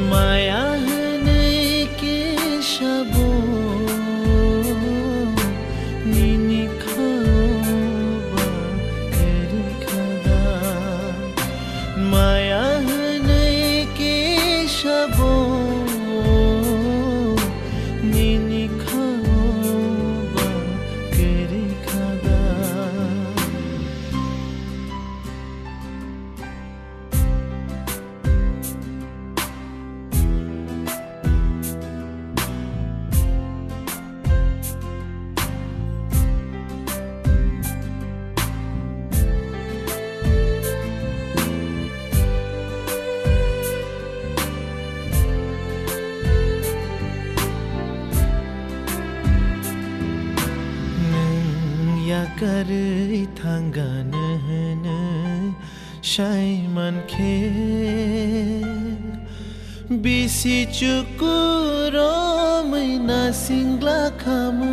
माया होनाय केशबो निनि खावबा एरिखादा माया होनाय केशबो निनि खावबा एरिखादा याकारै थांगानो होनो शायमानखे बिसि चुकुरमै नासिंग्ला खामु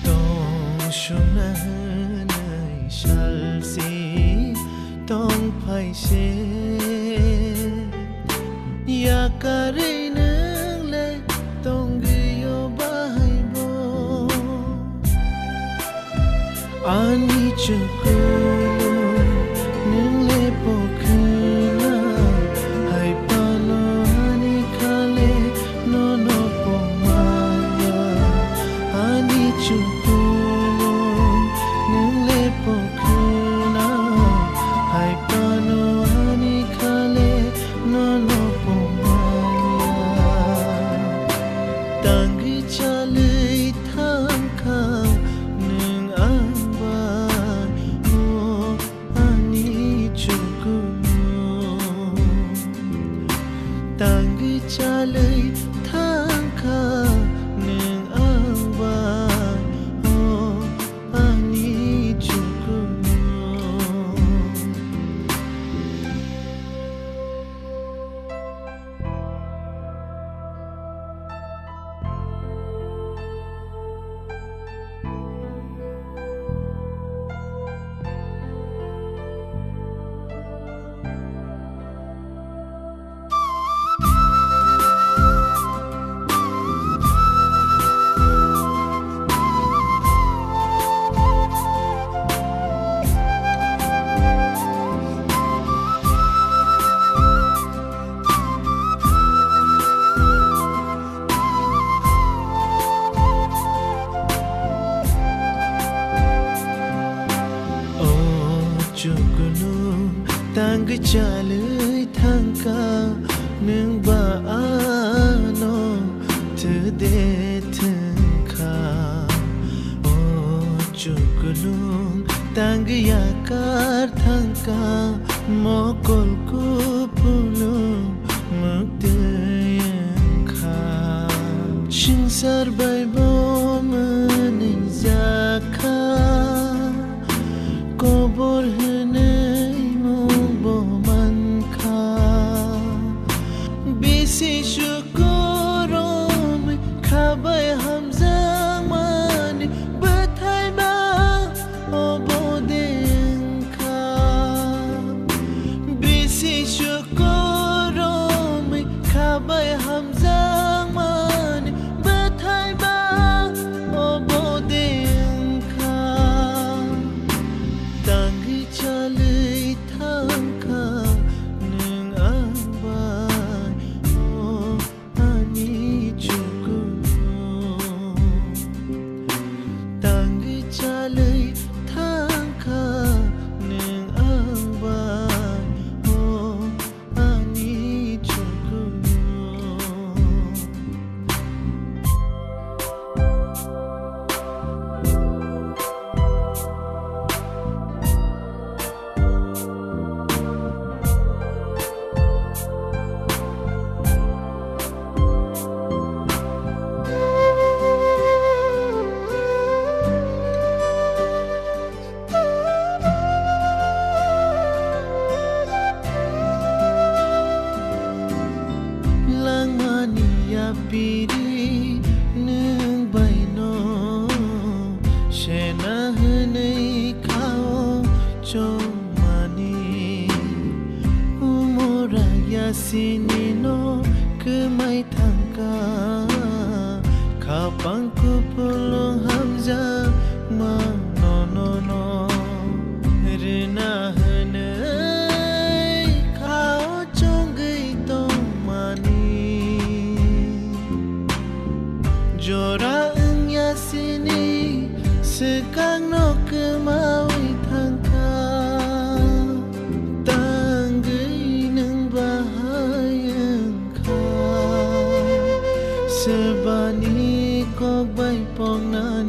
तं सुना होनाय सालसि तं फायसे याकारै नोंलाय तं Ani chukulu nungle pokhna hai palo ani khale nono pomaya ani chukulu nungle pokhna hai palo ani khale nono pomaya tangi chalei thangkha Tangi chalai thangkha nung angban oh ani chukunu Chukunu tang chalai thangka nung ba ano tude thangka oh chukunu tang yakar thangka mokol ku pulu mukte yankha shingsar bai bo mani zakha kobor henei mubo mankha bisi shukurom khabai hamzang mani bathai ba obodenkha bisi shukurom khabai hamzang mani bathai ba sini no ke mai thangka kapang ku pulung hamza ma no no no rena hanai khao chong gai tong mani jora nya sini sekang no ke maui thangka sebani kok bai pong na